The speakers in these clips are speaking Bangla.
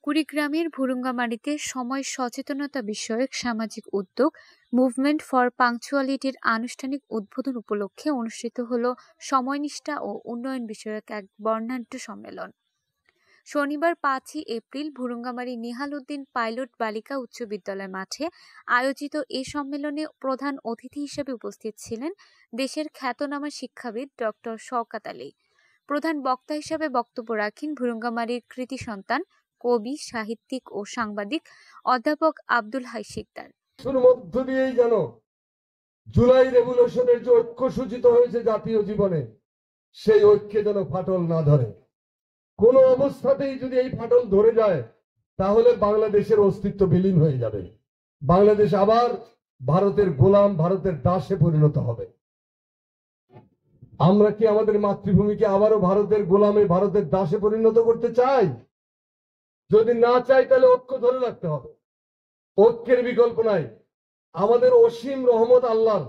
কুড়িগ্রামের ভুরুঙ্গামারীতে সময় সচেতনতা বিষয়ক সামাজিক উদ্যোগ মুভমেন্ট ফর পাংচুয়ালিটির আনুষ্ঠানিক উদ্বোধন উপলক্ষে অনুষ্ঠিত হলো সময়নিষ্ঠা ও উন্নয়ন বিষয়ক এক বর্ণাঢ্য সম্মেলন। শনিবার 5ই এপ্রিল ভুরুঙ্গামারী নিহাল উদ্দিন পাইলট বালিকা উচ্চ বিদ্যালয় মাঠে আয়োজিত এ সম্মেলনে প্রধান অতিথি হিসেবে উপস্থিত ছিলেন দেশের খ্যাতনামা শিক্ষাবিদ ডক্টর শওকত আলী। প্রধান বক্তা হিসেবে বক্তব্য রাখেন ভুরুঙ্গামারীর কৃতি সন্তান কবি, সাহিত্যিক ও সাংবাদিক অধ্যাপক আব্দুল হাই শিকদার। মধ্য দিয়েই যেন জুলাই রেভলিউশনের যে ঐক্য সূচিত হয়েছে জাতীয় জীবনে, সেই ঐক্যে যেন ফাটল না ধরে। কোন অবস্থাতেই যদি এই ফাটল ধরে যায় তাহলে বাংলাদেশের অস্তিত্ব বিলীন হয়ে যাবে। বাংলাদেশ আবার ভারতের গোলাম, ভারতের দাসে পরিণত হবে। আমরা কি আমাদের মাতৃভূমিকে আবারও ভারতের গোলামে, ভারতের দাসে পরিণত করতে চাই? যদি না চাই তাহলে ঐক্য ধরে রাখতে হবে। ঐক্যের বিকল্প নাই। আমাদের অসীম রহমত আল্লাহর,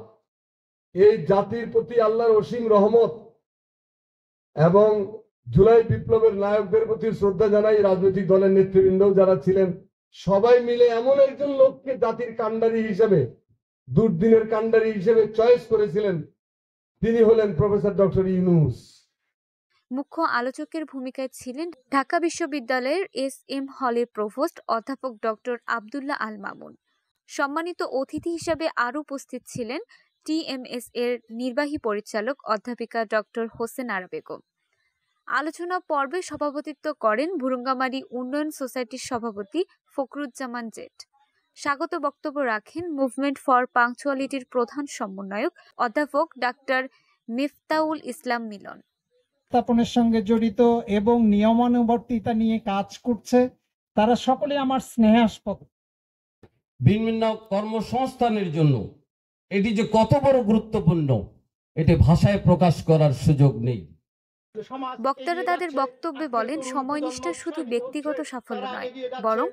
এই জাতির প্রতি আল্লাহর অসীম রহমত এবং জুলাই বিপ্লবের নায়কদের প্রতি শ্রদ্ধা জানাই। রাজনৈতিক দলের নেতৃবৃন্দ যারা ছিলেন সবাই মিলে এমন একজন লোককে জাতির কান্ডারি হিসেবে, দুর্দিনের কান্ডারি হিসেবে চয়েস করেছিলেন। তিনি হলেন প্রফেসর ডক্টর ইউনূস। মুখ্য আলোচকের ভূমিকায় ছিলেন ঢাকা বিশ্ববিদ্যালয়ের SM হলের প্রভোস্ট অধ্যাপক ডক্টর আব্দুল্লাহ আল মামুন। সম্মানিত অতিথি হিসেবে আরও উপস্থিত ছিলেন TMS এর নির্বাহী পরিচালক অধ্যাপিকা ডক্টর হোসেন আরা বেগম। আলোচনা পর্বে সভাপতিত্ব করেন ভুরুঙ্গামারী উন্নয়ন সোসাইটির সভাপতি ফখরুজ্জামান জেট। স্বাগত বক্তব্য রাখেন মুভমেন্ট ফর পাংচুয়ালিটির প্রধান সমন্বয়ক অধ্যাপক ডাক্তার মিফতাউল ইসলাম মিলন। স্থাপনের সঙ্গে জড়িত এবং নিয়মানুবর্তিতা নিয়ে কাজ করছে, তারা সকলে আমার স্নেহাস্পদ। বিভিন্ন কর্মসংস্থানের জন্য এটি যে কত বড় গুরুত্বপূর্ণ, এটি ভাষায় প্রকাশ করার সুযোগ নেই। বক্তারা তাদের বক্তব্যে বলেন, সময়নিষ্ঠা শুধু ব্যক্তিগত সাফল্য নয়, বরং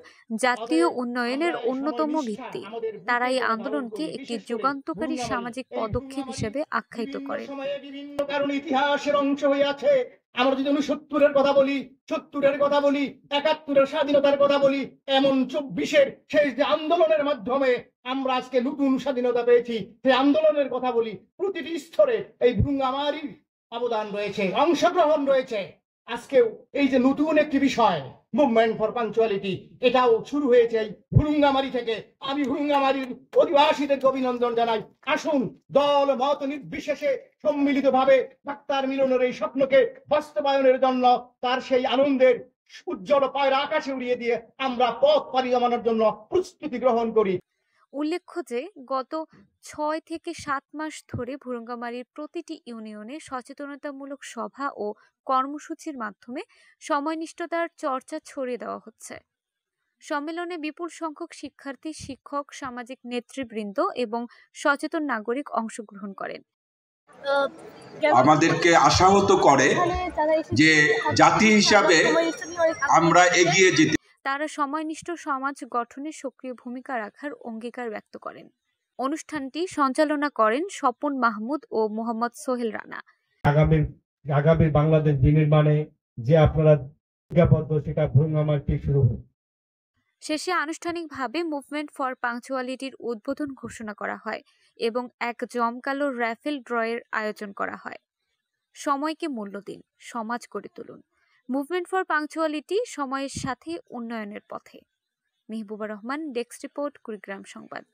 জাতীয় উন্নয়নের অন্যতম ভিত্তি। তারা এই আন্দোলনকে একটি যুগান্তকারী সামাজিক পদক্ষেপ হিসেবে আখ্যায়িত করেন। কারণ ইতিহাসের অংশ হয়ে আছে। আমরা যদি 69-এর কথা বলি, 70-এর কথা বলি, 71-এর স্বাধীনতার কথা বলি, এমন 24-এর শেষ যে আন্দোলনের মাধ্যমে আমরা আজকে নতুন স্বাধীনতা পেয়েছি, সেই আন্দোলনের কথা বলি। প্রতিটি স্তরে এই ভুরুঙ্গামারীর অবদান রয়েছে, অংশগ্রহণ রয়েছে। আজকেও এই যে নতুন একটি বিষয় মুভমেন্ট ফর পাংচুয়ালিটি, এটাও শুরু হয়েছে এই ভুরুঙ্গামারী থেকে। আমি ভুরুঙ্গামারীর অধিবাসীদেরকে অভিনন্দন জানাই। আসুন দল মত নির্বিশেষে সম্মিলিতভাবে ডাক্তার মিলনের এই স্বপ্নকে বাস্তবায়নের জন্য, তার সেই আনন্দের উজ্জ্বল পায়রা আকাশে উড়িয়ে দিয়ে আমরা পথ পরিগমনের জন্য প্রস্তুতি গ্রহণ করি। উল্লেখ্য যে গত 6 থেকে 7 মাস ধরে ভুরুঙ্গামারীর প্রতিটি ইউনিয়নে সচেতনতামূলক সভা ও কর্মসূচির মাধ্যমে সময়নিষ্ঠতার চর্চা ছড়িয়ে দেওয়া হচ্ছে। সম্মেলনে বিপুল সংখ্যক শিক্ষার্থী, শিক্ষক, সামাজিক নেতৃবৃন্দ এবং সচেতন নাগরিক অংশগ্রহণ করেন। আমাদেরকে আশাহত করে যে জাতি হিসাবে আমরা এগিয়ে যেতে। তারা সময়নিষ্ঠ সমাজ গঠনে সক্রিয় ভূমিকা রাখার অঙ্গীকার ব্যক্ত করেন। অনুষ্ঠানটি সঞ্চালনা করেন স্বপন মাহমুদ ও মোহাম্মদ সোহেল রানা। আগামী বাংলাদেশ বিনির্মাণে যে আপনারা প্রতিজ্ঞাবদ্ধ, সেটা ভুরুঙ্গামারী শুরু হবে। শেষে আনুষ্ঠানিকভাবে মুভমেন্ট ফর পাংচুয়ালিটির উদ্বোধন ঘোষণা করা হয় এবং এক জমকালো র্যাফেল ড্রয়ের আয়োজন করা হয়। সময়কে মূল্য দিন, সমাজ গড়ে তুলুন। মুভমেন্ট ফর পাংচুয়ালিটি, সময়ের সাথে উন্নয়নের পথে। মেহবুবা রহমান, ডেস্ক রিপোর্ট, কুড়িগ্রাম সংবাদ।